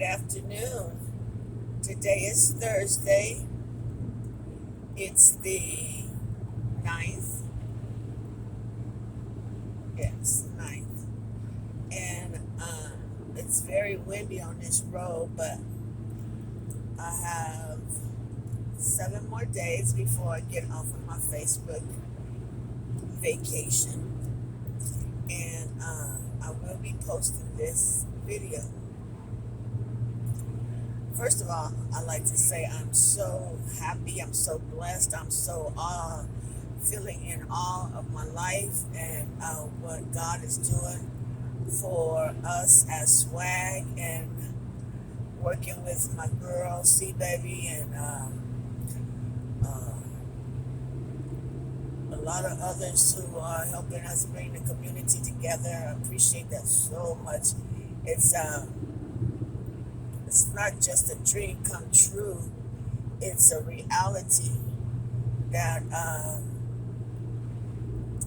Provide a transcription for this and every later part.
Good afternoon. Today is Thursday. It's the 9th. Yes, 9th. And it's very windy on this road, but I have 7 more days before I get off of my Facebook vacation. And I will be posting this video. First of all, I'd like to say I'm so happy, I'm so blessed, I'm so feeling in awe of my life and what God is doing for us as swag and working with my girl, C-Baby, and a lot of others who are helping us bring the community together. I appreciate that so much. It's not just a dream come true. It's a reality that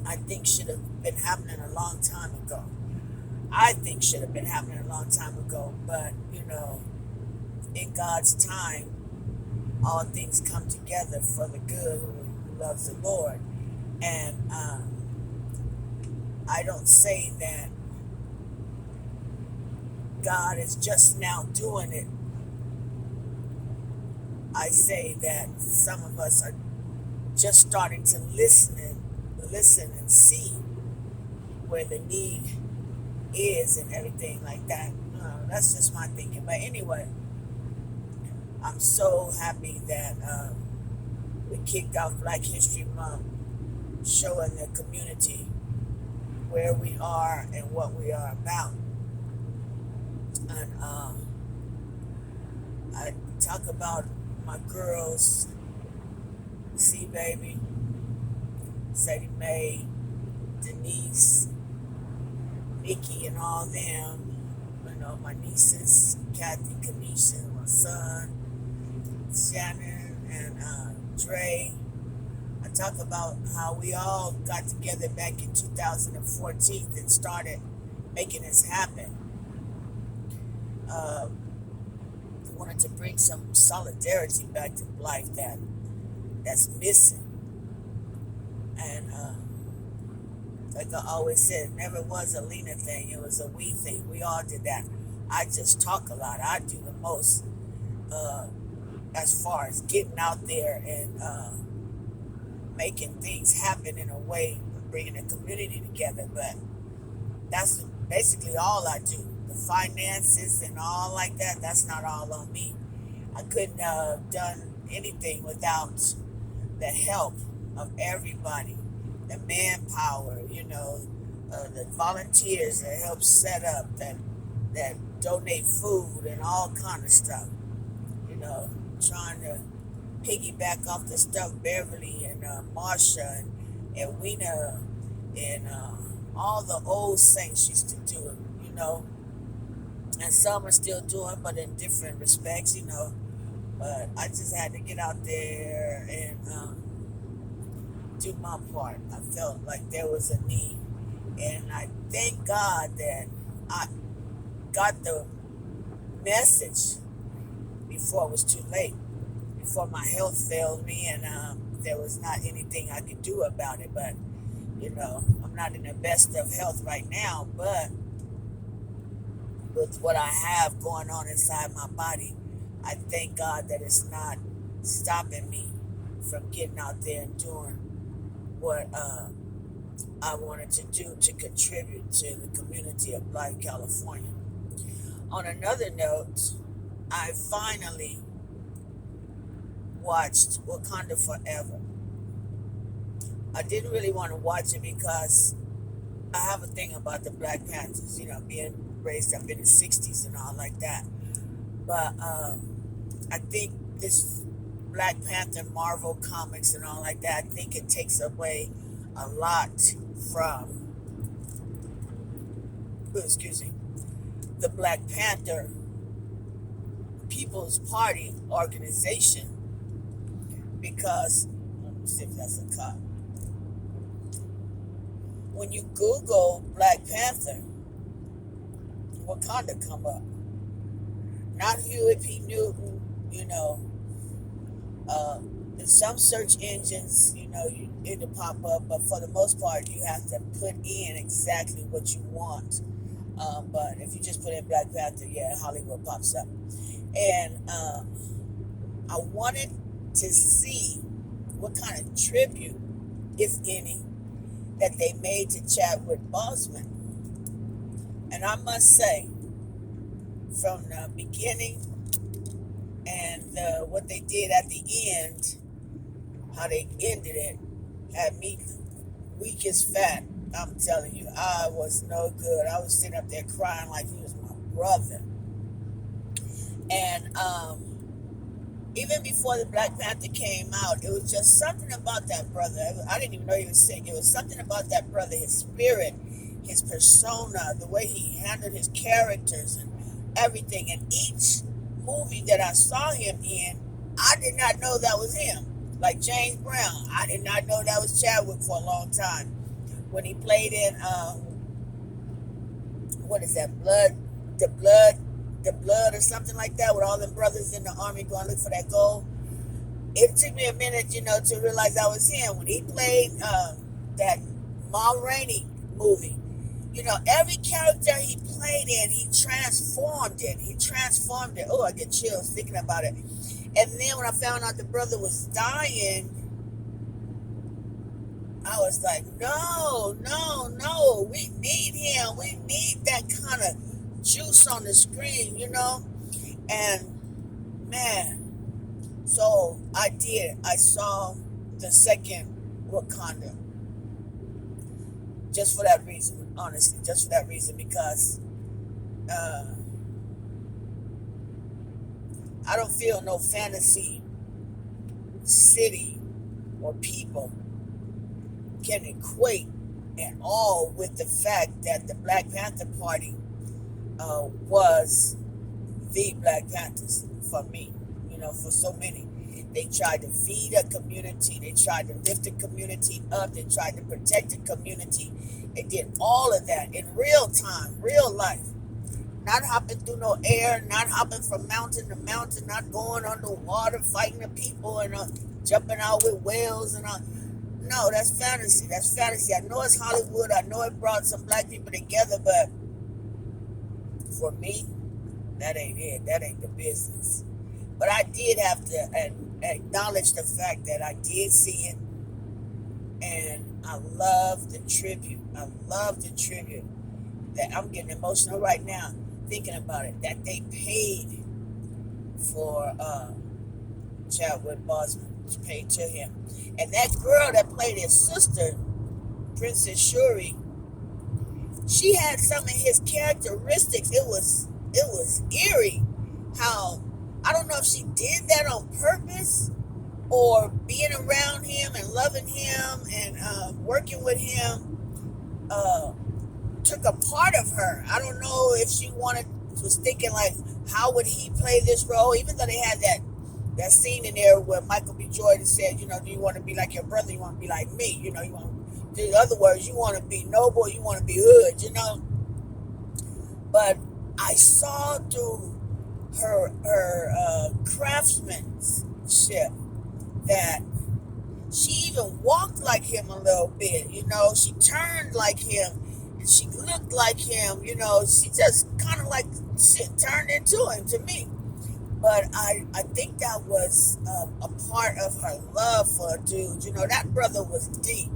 I think should have been happening a long time ago. I think should have been happening a long time ago. But, in God's time, all things come together for the good who loves the Lord. And I don't say that God is just now doing it. I say that some of us are just starting to listen and see where the need is and everything like that. That's just my thinking. But anyway, I'm so happy that we kicked off Black History Month, showing the community where we are and what we are about. And I talk about my girls, C-Baby, Sadie Mae, Denise, Nikki, and all them. My nieces, Kathy, Kanisha, my son, Shannon, and Dre. I talk about how we all got together back in 2014 and started making this happen. Wanted to bring some solidarity back to life that's missing. And like I always said, it never was a Lena thing. It was a we thing. We all did that. I just talk a lot. I do the most as far as getting out there and making things happen in a way, bringing a community together. But that's basically all I do. The finances and all like that, that's not all on me. I couldn't have done anything without the help of everybody, the manpower, the volunteers that help set up, that donate food and all kind of stuff. Trying to piggyback off the stuff Beverly and Marsha and Edwina and all the old saints used to do it, and some are still doing, but in different respects, But I just had to get out there and do my part. I felt like there was a need, and I thank God that I got the message before it was too late, before my health failed me, and there was not anything I could do about it. But I'm not in the best of health right now, but with what I have going on inside my body, I thank God that it's not stopping me from getting out there and doing what I wanted to do to contribute to the community of Black California. On another note, I finally watched Wakanda Forever. I didn't really want to watch it because I have a thing about the Black Panthers, being raised up in the 60s and all like that. But I think this Black Panther Marvel comics and all like that, I think it takes away a lot from, the Black Panther People's Party organization, because, let me see if that's a cop. When you Google Black Panther, Wakanda come up. not Huey P. Newton, you know. In some search engines, you know, it'll pop up, but for the most part, you have to put in exactly what you want. But if you just put in Black Panther, yeah, Hollywood pops up. And I wanted to see what kind of tribute, if any, that they made to Chadwick Boseman. And I must say, from the beginning and what they did at the end, how they ended it, had me weak as fat. I'm telling you, I was no good. I was sitting up there crying like he was my brother. And even before the Black Panther came out, it was just something about that brother. I didn't even know he was sick. It was something about that brother, his spirit, his persona, the way he handled his characters and everything. And each movie that I saw him in, I did not know that was him. Like James Brown, I did not know that was Chadwick for a long time. When he played in, what is that, the blood or something like that, with all them brothers in the army going to look for that gold. It took me a minute, you know, to realize that was him. When he played that Ma Rainey movie, you know, every character he played in, he transformed it. He transformed it. Oh, I get chills thinking about it. And then when I found out the brother was dying, I was like, no, we need him. We need that kind of juice on the screen, you know? And man, so I did. I saw the second Wakanda. Just for that reason, honestly, just for that reason, because I don't feel no fantasy city or people can equate at all with the fact that the Black Panther Party was the Black Panthers for me, you know, for so many. They tried to feed a community. They tried to lift the community up. They tried to protect the community. They did all of that in real time, real life. Not hopping through no air, not hopping from mountain to mountain, not going underwater, fighting the people and jumping out with whales and no, that's fantasy. That's fantasy. I know it's Hollywood. I know it brought some black people together, but for me, that ain't it. That ain't the business. But I did have to acknowledge the fact that I did see it, and I love the tribute. I love the tribute. That I'm getting emotional right now thinking about it. That they paid for Chadwick Boseman, paid to him, and that girl that played his sister, Princess Shuri, she had some of his characteristics. It was eerie how, I don't know if she did that on purpose or being around him and loving him and working with him took a part of her. I don't know if she was thinking like, how would he play this role? Even though they had that scene in there where Michael B. Jordan said, you know, do you want to be like your brother? You want to be like me? You know, you want, in other words, you want to be noble, you want to be hood, you know. But I saw through her craftsmanship that she even walked like him a little bit, you know. She turned like him. She looked like him, you know. She just kind of like turned into him to me. But I think that was a part of her love for a dude. You know, that brother was deep.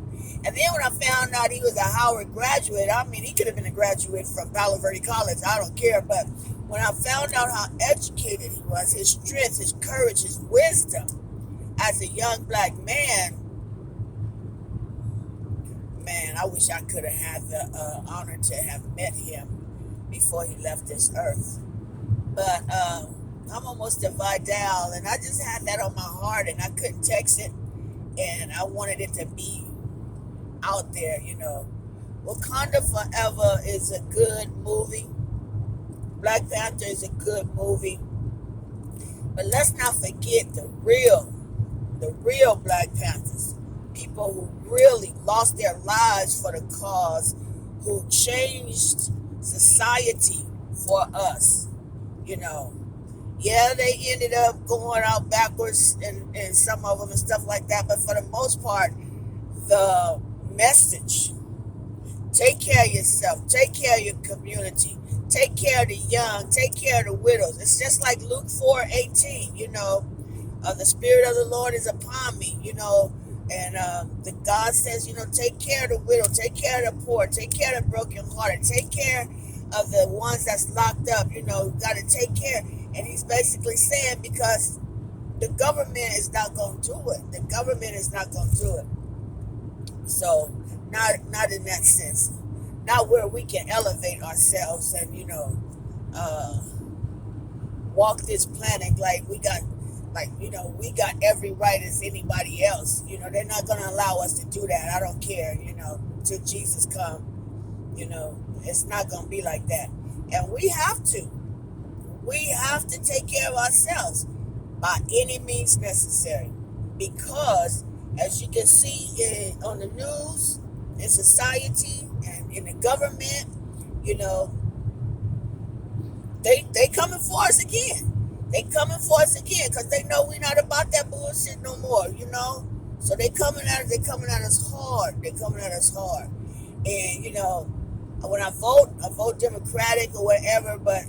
And then when I found out he was a Howard graduate, I mean, he could have been a graduate from Palo Verde College. I don't care. But when I found out how educated he was, his strength, his courage, his wisdom as a young black man, I wish I could have had the honor to have met him before he left this earth. But I'm almost to Vidal, and I just had that on my heart, and I couldn't text it, and I wanted it to be out there, you know. Wakanda Forever is a good movie. Black Panther is a good movie. But let's not forget the real Black Panthers. People who really lost their lives for the cause, who changed society for us, you know. Yeah, they ended up going out backwards and some of them and stuff like that. But for the most part, the message, take care of yourself, take care of your community, take care of the young, take care of the widows. It's just like Luke 4:18, the Spirit of the Lord is upon me, and the God says, take care of the widow, take care of the poor, take care of the brokenhearted, take care of the ones that's locked up, got to take care. And he's basically saying, because the government is not going to do it. The government is not going to do it. So, not in that sense. Not where we can elevate ourselves and, walk this planet we got every right as anybody else. They're not going to allow us to do that. I don't care, till Jesus come. It's not going to be like that. And we have to. We have to take care of ourselves by any means necessary. Because, as you can see on the news, in society, and in the government, they coming for us again. They coming for us again because they know we're not about that bullshit no more, So they coming at us. They coming at us hard. They coming at us hard. And when I vote Democratic or whatever. But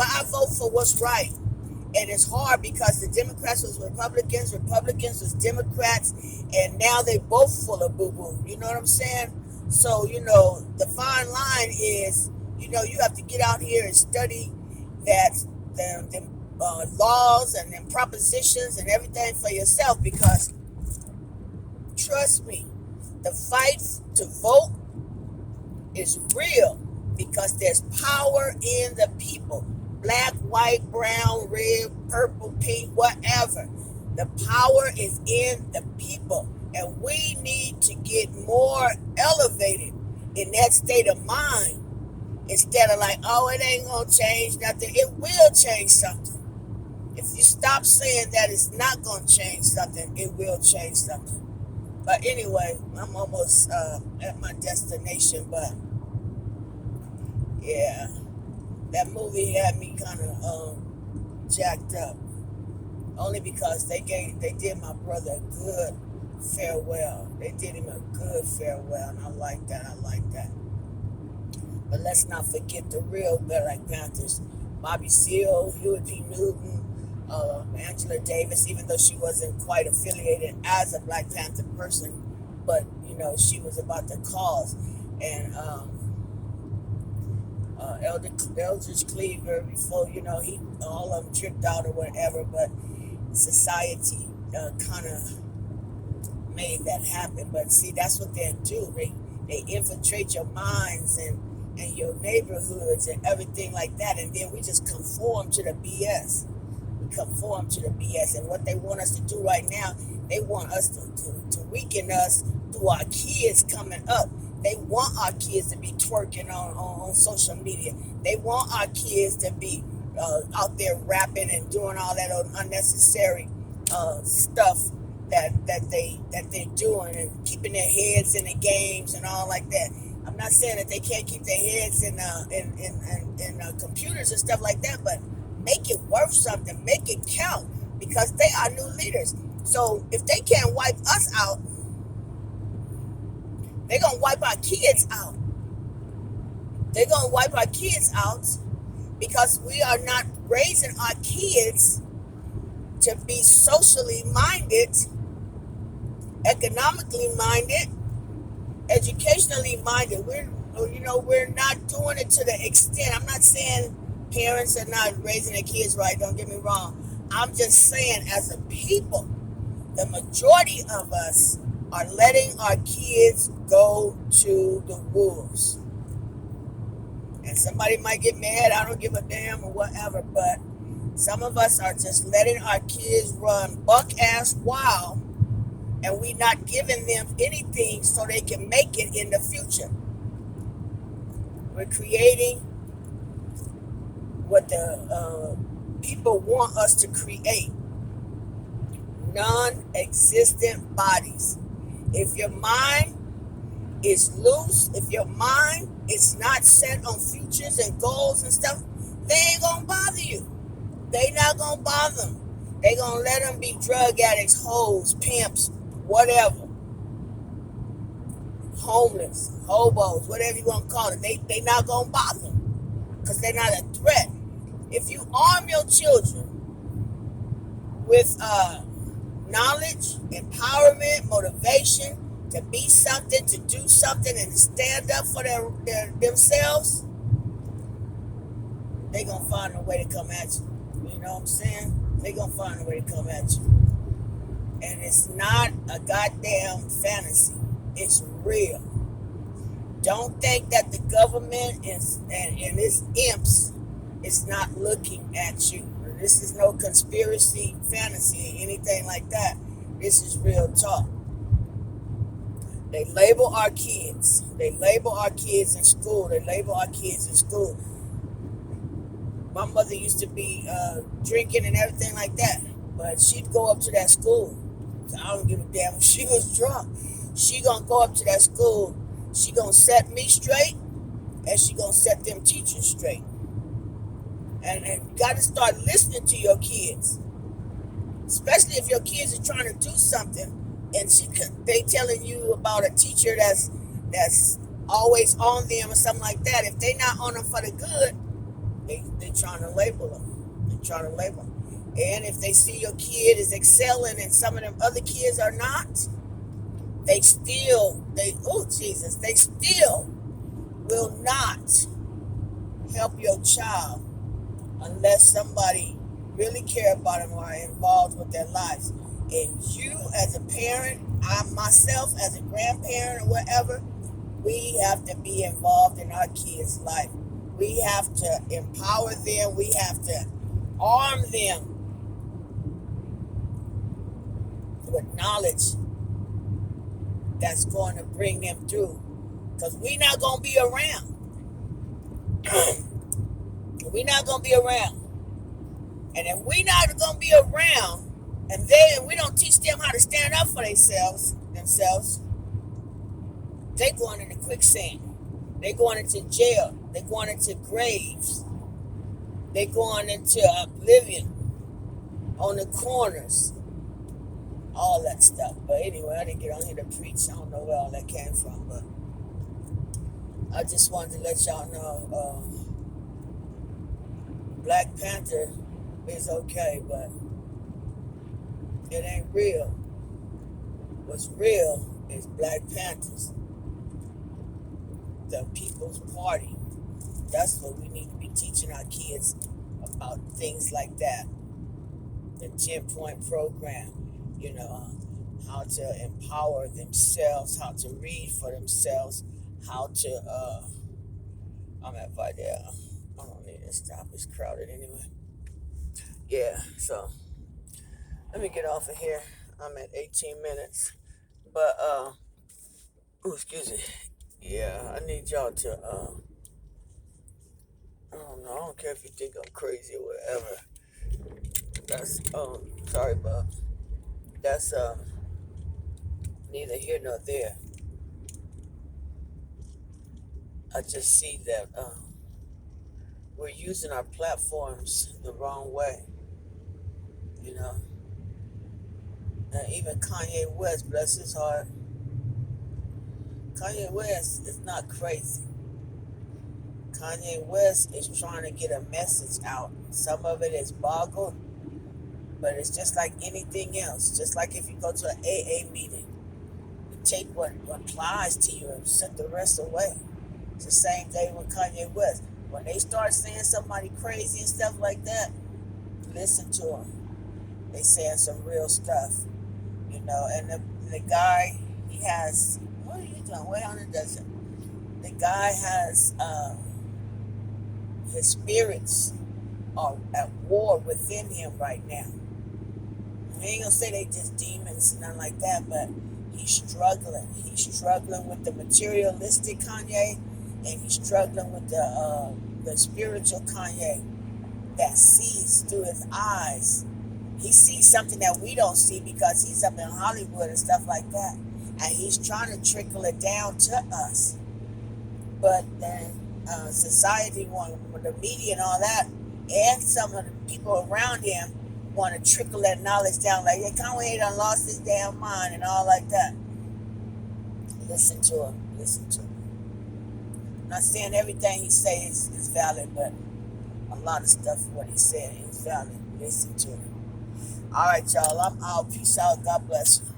I vote for what's right. And it's hard because the Democrats was Republicans, Republicans was Democrats, and now they both full of boo-boo. You know what I'm saying? So, the fine line is, you have to get out here and study that the laws and then propositions and everything for yourself, because trust me, the fight to vote is real, because there's power in the people. Black, white, brown, red, purple, pink, whatever. The power is in the people. And we need to get more elevated in that state of mind. Instead of like, oh, it ain't going to change nothing. It will change something. If you stop saying that it's not going to change something, it will change something. But anyway, I'm almost at my destination. But yeah, that movie had me kind of jacked up. Only because they did my brother a good farewell. They did him a good farewell, and I like that. But let's not forget the real Black Panthers. Bobby Seale, Huey P. Newton, Angela Davis, even though she wasn't quite affiliated as a Black Panther person, but, she was about the cause. And Eldridge Cleaver, before, all of them tripped out or whatever, but society kind of made that happen. But see, that's what they do. They infiltrate your minds and your neighborhoods and everything like that, and then we just conform to the BS. We conform to the BS, and what they want us to do right now, they want us to weaken us through our kids coming up. They want our kids to be twerking on social media. They want our kids to be out there rapping and doing all that unnecessary stuff that they're doing, and keeping their heads in the games and all like that. I'm not saying that they can't keep their heads in computers and stuff like that, but make it worth something, make it count, because they are new leaders. So if they can't wipe us out, they're gonna wipe our kids out. They're gonna wipe our kids out because we are not raising our kids to be socially minded, economically minded, educationally minded. We're not doing it to the extent. I'm not saying parents are not raising their kids right, don't get me wrong. I'm just saying, as a people, the majority of us are letting our kids go to the wolves. And somebody might get mad, I don't give a damn or whatever, but some of us are just letting our kids run buck-ass wild, and we not giving them anything so they can make it in the future. We're creating what the people want us to create. Non-existent bodies. If your mind is loose, if your mind is not set on futures and goals and stuff, they ain't gonna bother you. They not gonna bother them. They gonna let them be drug addicts, hoes, pimps, whatever, homeless, hobos, whatever you want to call it. They not gonna bother them because they're not a threat. If you arm your children with knowledge, empowerment, motivation to be something, to do something, and to stand up for themselves, they gonna find a way to come at you. You know what I'm saying? They gonna find a way to come at you. And it's not a goddamn fantasy. It's real. Don't think that the government and its imps is not looking at you. This is no conspiracy, fantasy, or anything like that. This is real talk. They label our kids. They label our kids in school. They label our kids in school. My mother used to be drinking and everything like that, but she'd go up to that school. I don't give a damn if she was drunk. She gonna go up to that school. She gonna set me straight, and she gonna set them teachers straight. And you gotta start listening to your kids, especially if your kids are trying to do something, and they telling you about a teacher that's always on them or something like that. If they not on them for the good, they trying to label them. They trying to label them. And if they see your kid is excelling and some of them other kids are not, they still will not help your child unless somebody really care about them or are involved with their lives. And you as a parent, I myself as a grandparent or whatever, we have to be involved in our kids' life. We have to empower them. We have to arm them with knowledge that's going to bring them through. Because we're not going to be around. We're not going to be around. And if we're not going to be around, and we don't teach them how to stand up for themselves, they going into quicksand. They going into jail. They going into graves. They going into oblivion on the corners. All that stuff. But anyway, I didn't get on here to preach. I don't know where all that came from, but I just wanted to let y'all know Black Panther is okay, but it ain't real. What's real is Black Panthers, the People's Party. That's what we need to be teaching our kids about, things like that. The 10-point program, how to empower themselves, how to read for themselves, how to, I'm at Vidal. I don't need to stop. It's crowded anyway. Yeah, so let me get off of here. I'm at 18 minutes. But, excuse me. Yeah, I need y'all to, I don't know. I don't care if you think I'm crazy or whatever. That's, sorry, but that's, neither here nor there. I just see that, we're using our platforms the wrong way, And even Kanye West, bless his heart, Kanye West is not crazy. Kanye West is trying to get a message out. Some of it is boggled, but it's just like anything else. Just like if you go to an AA meeting, you take what applies to you and set the rest away. It's the same thing with Kanye West. When they start saying somebody crazy and stuff like that, listen to them. They saying some real stuff, And the guy, he has, what are you doing? Way on the desert. The guy has, his spirits are at war within him right now. I ain't gonna say they just demons and nothing like that, but he's struggling. He's struggling with the materialistic Kanye, and he's struggling with the spiritual Kanye that sees through his eyes. He sees something that we don't see because he's up in Hollywood and stuff like that, and he's trying to trickle it down to us. But then society, the media and all that, and some of the people around him want to trickle that knowledge down, like, yeah, Conway done lost his damn mind and all like that. Listen to him. Listen to him. I'm not saying everything he says is valid, but a lot of stuff what he said is valid. Listen to him. All right, y'all. I'm out. Peace out. God bless you.